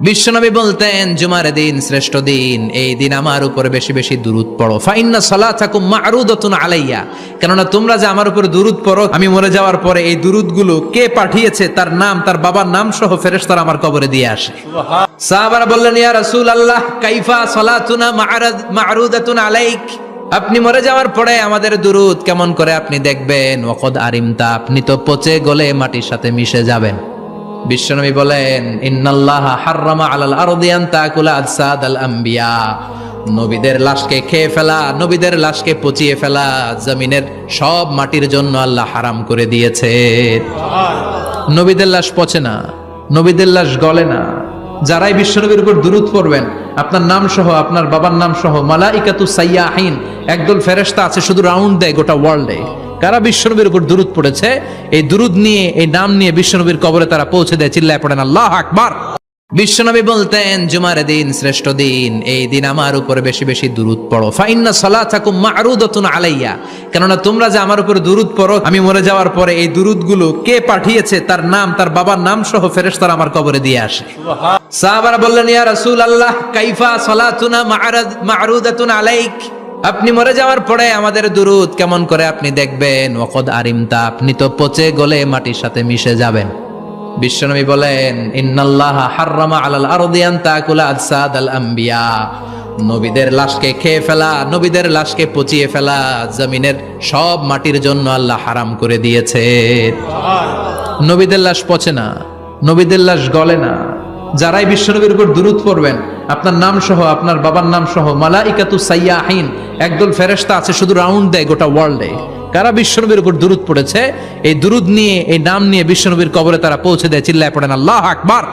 বিশ্বনবী বলতেন জুমার দিন শ্রেষ্ঠ দিন, এই দিন আমার উপরে বেশি বেশি দুরূদ পড়ো। ফাইন্না সালাতাকুম মা'রুদাতুন আলাইয়া, কেননা তোমরা যে আমার উপরে দুরূদ পড়ো, আমি মরে যাওয়ার পরে এই দুরূদগুলো কে পাঠিয়েছে তার নাম, তার বাবার নাম সহ ফেরেশতারা আমার কবরে দিয়ে আসে। সাহাবারা বললেন, ইয়া রাসূলুল্লাহ কাইফা সালাতুনা মা'রুদাতুন আলাইক, আপনি মরে যাওয়ার পরে আমাদের দুরূদ কেমন করে আপনি দেখবেন? ওয়াকাদ আরিমতা, আপনি তো পচে গলে মাটির সাথে মিশে যাবেন। বিশ্বনবী বলেন, ইন্নাল্লাহা হাররামা আলাল আরদি আন তাকুলা আজসাদাল আম্বিয়া, নবীদের লাশকে খেয়ে ফেলা, নবীদের লাশকে পচিয়ে ফেলা জমিনের সব মাটির জন্য আল্লাহ হারাম করে দিয়েছে। নবীদের লাশ পচে না, নবীদের লাশ গলে না। যারাই বিশ্বনবীর উপর দুরূদ পড়বেন, আপনার নাম সহ, আপনার বাবার নাম সহ, মালাইকাতু সাইয়াহিন, একদল ফেরেশতা আছে শুধু রাউন্ড দেয় গোটা ওয়ার্ল্ডে। কারা বিশ্বনবীর উপর দুরূদ পড়েছে, এই দুরূদ নিয়ে, এই নাম নিয়ে বিশ্বনবীর কবরে তারা পৌঁছে দেয়। চিল্লায় পড়েন আল্লাহু আকবার। বিশ্বনবী বলতেন জুমার দিন শ্রেষ্ঠ দিন, এই দিন আমার উপরে বেশি বেশি দুরূদ পড়ো। ফাইন্না সালাতাকুম মা'রুদাতুন আলাইয়া, কেননা তোমরা যে আমার উপরে দুরূদ পড়ো, আমি মরে যাওয়ার পরে এই দুরূদগুলো কে পাঠিয়েছে তার নাম, তার বাবার নাম সহ ফেরেশতারা আমার কবরে দিয়ে আসে। সাহাবারা বললেন, ইয়া রাসূলুল্লাহ কাইফা সালাতুনা মা'রুদাতুন আলাইক, আপনি মরে যাওয়ার পরে আমাদের দুরূদ কেমন করে আপনি দেখবেন? ওয়াকাদ আরিমতা, আপনি তো পচে গলে মাটির সাথে মিশে যাবেন। বিশ্বনবী বলেন, ইন্নাল্লাহা হাররামা আলাল আরদি আন তাকুলা আজসাদাল আম্বিয়া, নবীদের লাশকে খেয়ে ফেলা, নবীদের লাশকে পচিয়ে ফেলা জমিনের সব মাটির জন্য আল্লাহ হারাম করে দিয়েছে। নবীদের লাশ পচে না, নবীদের লাশ গলে না। যারাই বিশ্বনবীর উপর দুরূদ পড়বেন, আপনার নাম সহ, আপনার বাবার নাম সহ, মালাইকাতু সাইয়াহিন, একদল ফেরেশতা আছে শুধু রাউন্ড দেয় গোটা ওয়ার্ল্ডে। কারা বিশ্বনবীর উপর দুরূদ পড়েছে, এই দুরূদ নিয়ে, এই নাম নিয়ে বিশ্বনবীর কবরে তারা পৌঁছে দেয়। চিল্লায় পড়েন আল্লাহু আকবার।